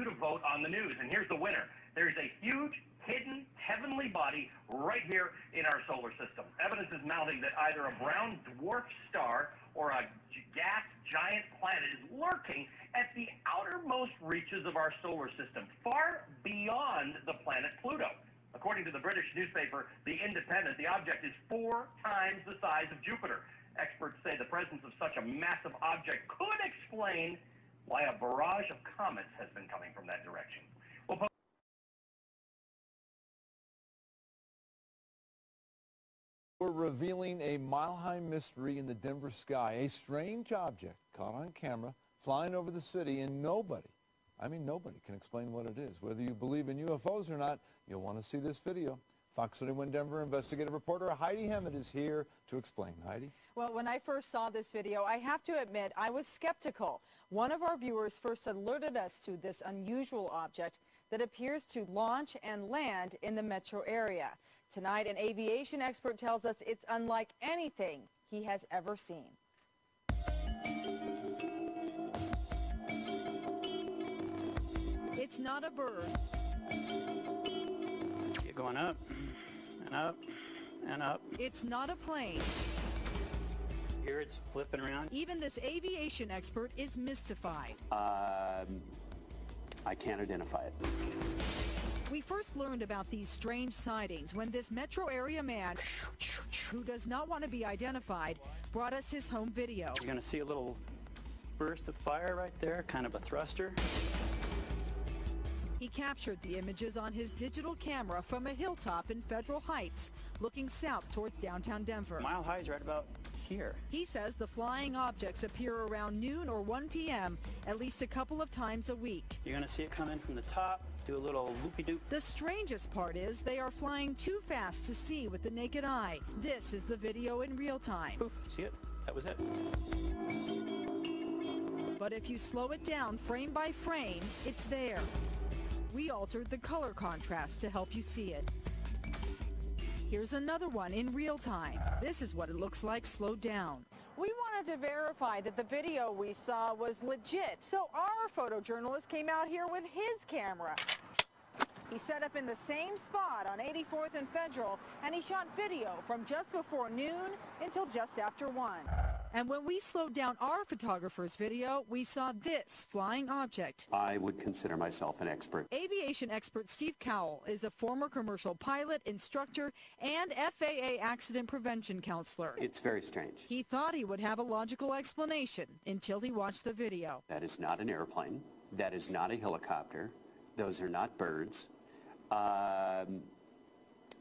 you to vote on the news. And here's the winner. There's a huge, hidden, heavenly body right here in our solar system. Evidence is mounting that either a brown dwarf star or a gas giant planet is lurking at the outermost reaches of our solar system, far beyond the planet Pluto. According to the British newspaper The Independent, the object is 4 times the size of Jupiter. Experts say the presence of such a massive object could explain why a barrage of comets has been coming from that direction. We're revealing a mile-high mystery in the Denver sky, a strange object caught on camera flying over the city, and nobody can explain what it is. Whether you believe in UFOs or not, you'll want to see this video. Fox 31 Denver investigative reporter Heidi Hammett is here to explain. Heidi? Well, when I first saw this video, I have to admit I was skeptical. One of our viewers first alerted us to this unusual object that appears to launch and land in the metro area. Tonight, an aviation expert tells us it's unlike anything he has ever seen. It's not a bird. Keep going up and up and up. It's not a plane. Here it's flipping around. Even this aviation expert is mystified. I can't identify it. We first learned about these strange sightings when this metro area man, who does not want to be identified, brought us his home video. You're going to see a little burst of fire right there, kind of a thruster. He captured the images on his digital camera from a hilltop in Federal Heights, looking south towards downtown Denver. Mile High is right about here. He says the flying objects appear around noon or 1 p.m. at least a couple of times a week. You're going to see it come in from the top, do a little loopy-doop. The strangest part is they are flying too fast to see with the naked eye. This is the video in real time. Poof, see it? That was it. But if you slow it down frame by frame, it's there. We altered the color contrast to help you see it. Here's another one in real time. This is what it looks like slowed down. We wanted to verify that the video we saw was legit, so our photojournalist came out here with his camera. He set up in the same spot on 84th and Federal, and he shot video from just before noon until just after 1. And when we slowed down our photographer's video, we saw this flying object. I would consider myself an expert. Aviation expert Steve Cowell is a former commercial pilot, instructor, and FAA accident prevention counselor. It's very strange. He thought he would have a logical explanation until he watched the video. That is not an airplane. That is not a helicopter. Those are not birds.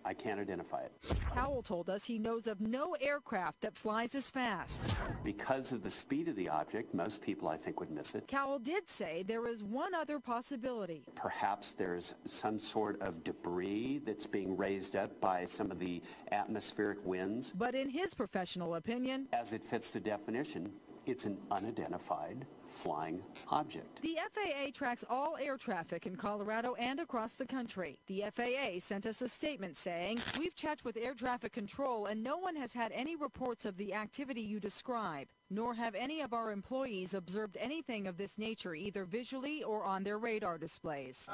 I can't identify it. Cowell told us he knows of no aircraft that flies as fast. Because of the speed of the object, most people, I think, would miss it. Cowell did say there is one other possibility. Perhaps there's some sort of debris that's being raised up by some of the atmospheric winds. But in his professional opinion, as it fits the definition, it's an unidentified flying object. The FAA tracks all air traffic in Colorado and across the country. The FAA sent us a statement saying, "We've checked with air traffic control and no one has had any reports of the activity you describe, nor have any of our employees observed anything of this nature either visually or on their radar displays."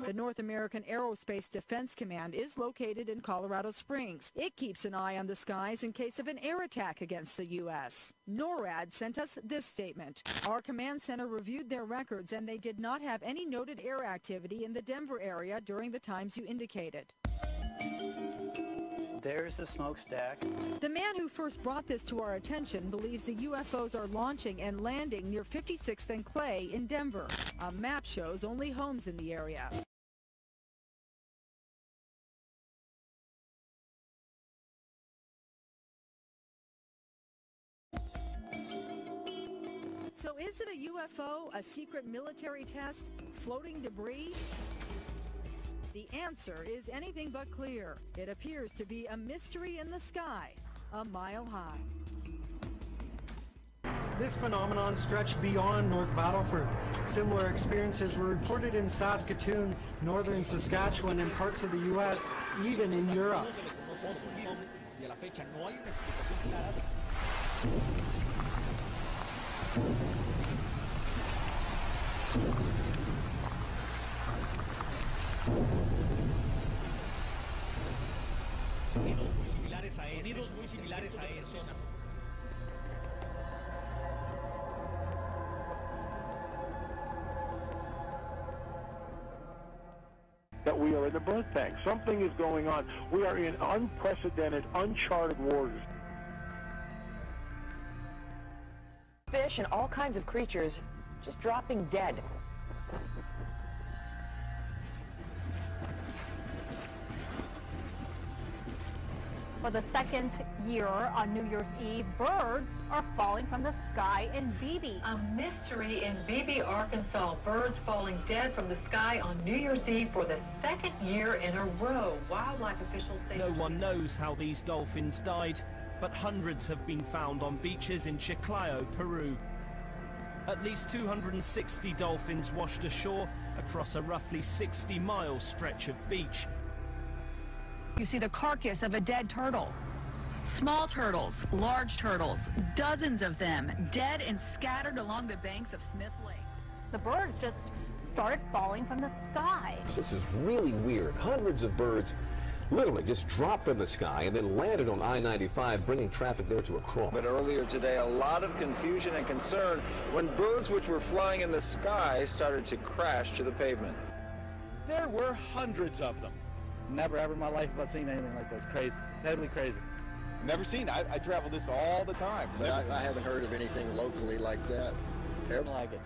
The North American Aerospace Defense Command is located in Colorado Springs. It keeps an eye on the skies in case of an air attack against the U.S. NORAD sent us this statement. Our command center reviewed their records and they did not have any noted air activity in the Denver area during the times you indicated. There's the smokestack. The man who first brought this to our attention believes the UFOs are launching and landing near 56th and Clay in Denver. A map shows only homes in the area. So is it a UFO, a secret military test, floating debris? The answer is anything but clear. It appears to be a mystery in the sky, a mile high. This phenomenon stretched beyond North Battleford. Similar experiences were reported in Saskatoon, northern Saskatchewan, and parts of the U.S., even in Europe. Sonidos muy similares a estos. That we are in the birth tank. Something is going on. We are in unprecedented, uncharted waters. Fish and all kinds of creatures just dropping dead. For the second year on New Year's Eve, birds are falling from the sky in Beebe. A mystery in Beebe, Arkansas. Birds falling dead from the sky on New Year's Eve for the second year in a row. Wildlife officials say no one knows how these dolphins died, but hundreds have been found on beaches in Chiclayo, Peru. At least 260 dolphins washed ashore across a roughly 60-mile stretch of beach. You see the carcass of a dead turtle. Small turtles, large turtles, dozens of them, dead and scattered along the banks of Smith Lake. The birds just started falling from the sky. This is really weird. Hundreds of birds literally just dropped from the sky and then landed on I-95, bringing traffic there to a crawl. But earlier today, a lot of confusion and concern when birds which were flying in the sky started to crash to the pavement. There were hundreds of them. Never ever in my life have I seen anything like this. Crazy. Totally crazy. Never seen it. I travel this all the time. But I haven't heard of anything locally like that. Never like it.